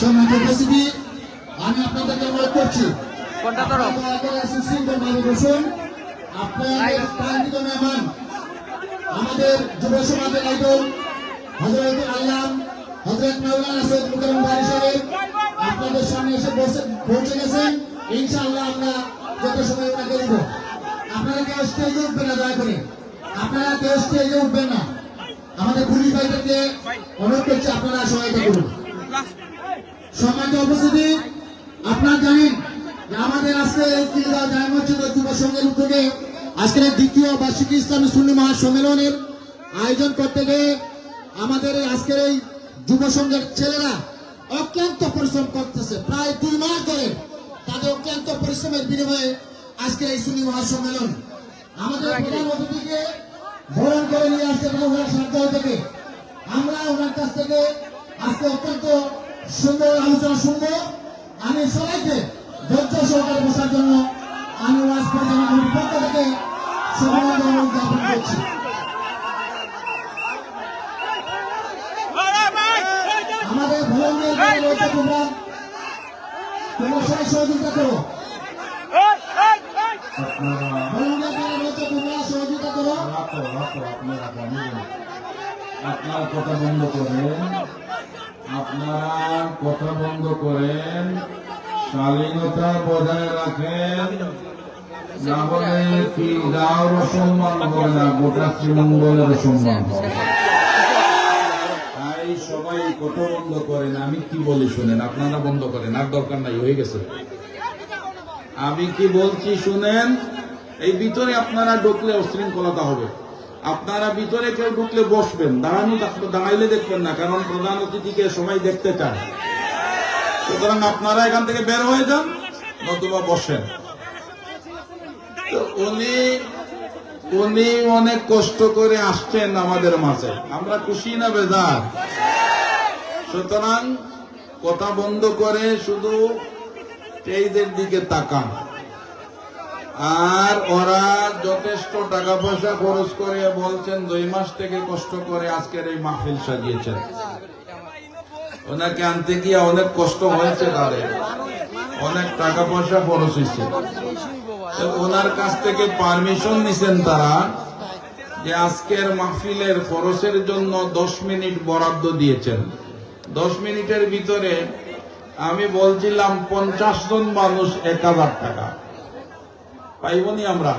সম্মানিত উপস্থিতি, আমি আপনাদেরকে অনুরোধ করছি আপনাদের বসুন। আপনাদের কাঙ্ক্ষিত মেহমান আমাদের যুব সমাজের আইডল হযরত আল্লাম হযরত মাওলানা সৈয়দ মুকাররম ভাই সাহেব আপনাদের সামনে এসে পৌঁছে গেছেন। ইনশাআল্লাহ আমরা যত সময় ওনাকে দিব। আপনারা কেউ স্টেজে উঠবেন না, দয়া করে আপনারা কেউ স্টেজে উঠবেন না। আমাদের পুলিশ ভাইদেরকে অনুরোধ করছি আপনারা সহায়তা করুন। সম্মানিত উপস্থিতি, আপনারা জানেন যে আমাদের আজকে কিলগাঁও জামে মসজিদ যুব সংঘের উদ্যোগে আজকের দ্বিতীয় বার্ষিক ইসলামী সুন্নি মহাসম্মেলনের আয়োজন করতে গিয়ে আমাদের আজকের এই যুব সংঘের ছেলেরা অক্লান্ত পরিশ্রম করতেছে। প্রায় 2 মাস ধরে তাদের অক্লান্ত পরিশ্রমের বিনিময়ে আজকের এই সুন্নি মহাসম্মেলন। আমাদের প্রধান অতিথিকে বরণ করে নিয়ে আসতে সাহায্য থেকে আমরা ওনার কাছ থেকে আজকে অত্যন্ত সুন্দর আলোচনা শুনবো। আমি সবাইকে ধৈর্য সহকারে বসার জন্য আমি ওয়াজ পরিচালনা কমিটির পক্ষ থেকে সবাইকে অনুরোধ জ্ঞাপন করছি। আমাদের ভলান্টিয়ার রয়েছে, তোমরা সবাই সহযোগিতা করো। সহযোগিতা করো। আপনারা কথা বন্ধ করেন, আপনারা কথা বন্ধ করেন, শালীনতা বজায় রাখেন, না হলে কিলগাঁওর অসম্মান হবে না, গোটা শ্রীমঙ্গলের অসম্মান হবে। তাই সবাই কথা বন্ধ করেন। আমি কি বলি শুনেন, আপনারা বন্ধ করেন, আর দরকার নাই, হয়ে গেছে। আমি কি বলছি শুনেন। এই ভিতরে আপনারা ঢুকলে অশৃঙ্খলতা হবে। আপনারা ভিতরে কেউ ঢুকলে বসবেন, দাঁড়াইলে দেখবেন না, কারণ প্রধান অতিথিকে সবাই দেখতে চান। সুতরাং আপনারা এখান থেকে বের হয়ে যান, নতুবা বসেন। তো উনি অনেক কষ্ট করে আসছেন আমাদের মাঝে, আমরা খুশি না বেজার? সুতরাং কথা বন্ধ করে শুধু স্টেজের দিকে তাকান। আর ওরা যথেষ্ট টাকা পয়সা খরচ করে বলছেন 2 মাস থেকে কষ্ট করে আজকের এই মাহফিল সাজিয়েছেন। ওনাকে আনতে গিয়ে অনেক কষ্ট হয়েছে, তাদের অনেক টাকা পয়সা খরচ হয়েছে। ওনার কাছ থেকে পারমিশন নিছেন তারা যে আজকের মাহফিলের খরচের জন্য 10 মিনিট বরাদ্দ দিয়েছেন। 10 মিনিটের ভিতরে আমি বলছিলাম 50 জন মানুষ 1000 টাকা পাইবনি আমরা।